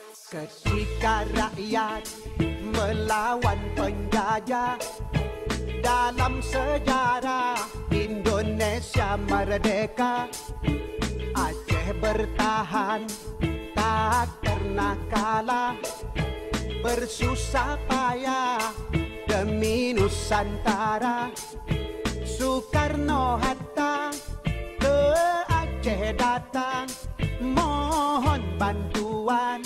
Ketika rakyat melawan penjajah, dalam sejarah Indonesia merdeka, Aceh bertahan tak pernah kalah, bersusah payah demi Nusantara. Soekarno-Hatta ke Aceh datang, mohon bantuan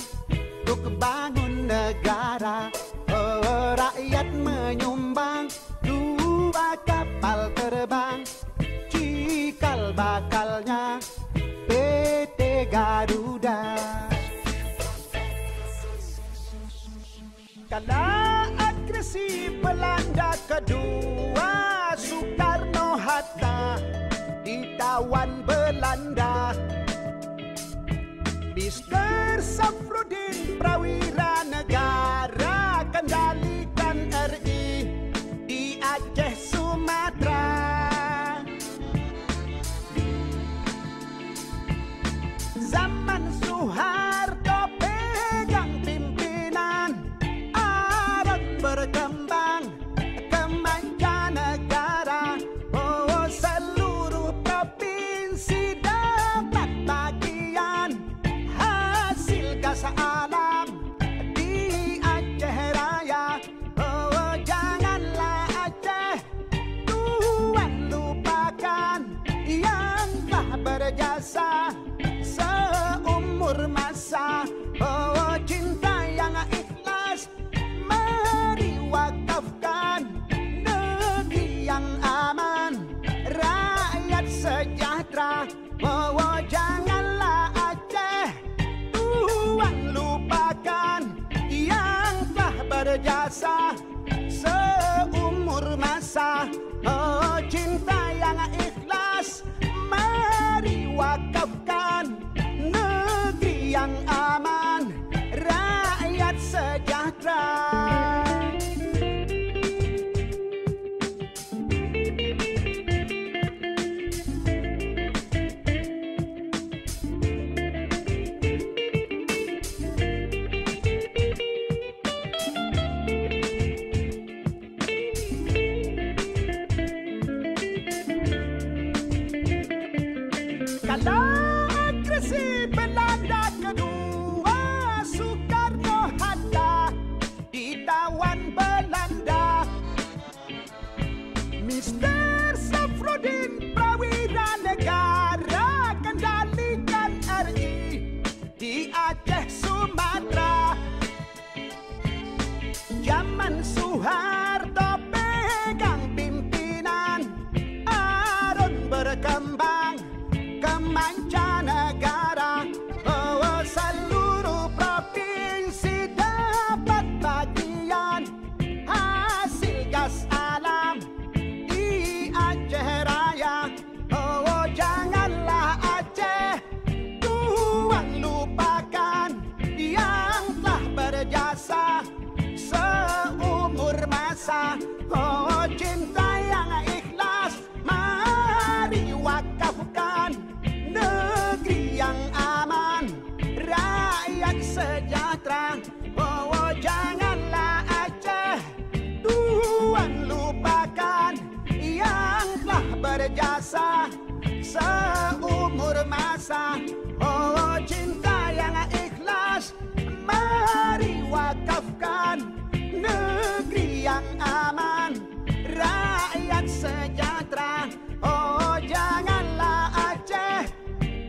untuk bangun negara. Rakyat menyumbang 2 kapal terbang, cikal bakalnya PT Garuda. Kala agresi Belanda kedua, Soekarno-Hatta ditawan Belanda. Mr. Safrudin Prawira Negara kendalikan RI di Aceh Sumatera. Zaman Soeharto pegang pimpinan, Aron berkembang ke mancanegara. Oh, seluruh provinsi dapat bagian hasil gas alam di Aceh Raya. Oh, janganlah Aceh tuan lupakan yang telah berjasa seumur masa. Oh, cinta yang ikhlas mari wakafkan, negeri yang aman, rakyat sejahtera. Oh, janganlah Aceh tuan lupakan yang telah berjasa seumur masa. Oh, cinta yang ikhlas mari wakafkan, negeri yang aman, rakyat sejahtera. Kala agresi Belanda kedua, Soekarno-Hatta ditawan Belanda. Mr. Safrudin Prawira Negara kendalikan RI di Aceh Sumatera. Zaman Soeharto pegang pimpinan, Aron berkembang ke mancanegara. Oh, seluruh provinsi dapat bagian hasil gas alam di Aceh Raya. Oh, janganlah Aceh tuan lupakan yang telah berjasa seumur masa. Oh, cinta yang ikhlas mari wakafkan, negeri yang aman, rakyat sejahtera. Oh, janganlah Aceh tuan lupakan yang telah berjasa seumur masa. Oh, cinta yang ikhlas mari wakafkan, negeri yang aman, rakyat sejahtera. Oh, janganlah Aceh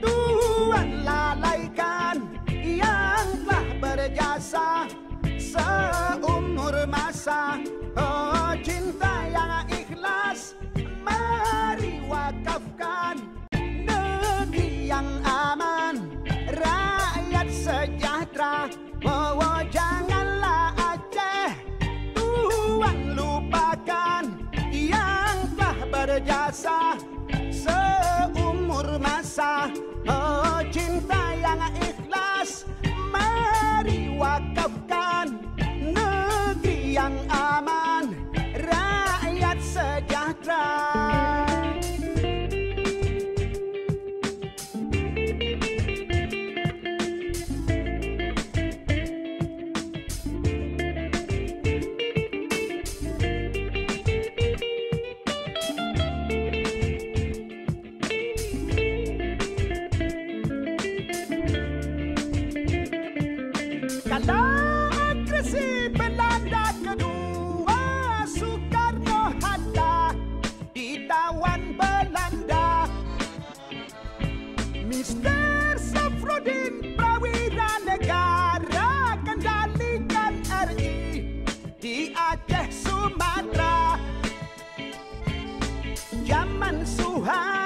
tuan lalaikan yang telah berjasa seumur masa. Oh, cinta yang ikhlas mari wakafkan, negeri yang aman, rakyat sejahtera. Oh, janganlah Aceh tuan lupakan yang telah berjasa seumur masa. Oh, cinta yang ikhlas mari wakafkan, negeri yang aman, rakyat sejahtera. Mr. Safrudin Prawira Negara Kendalikan RI di Aceh Sumatera. Zaman Suharto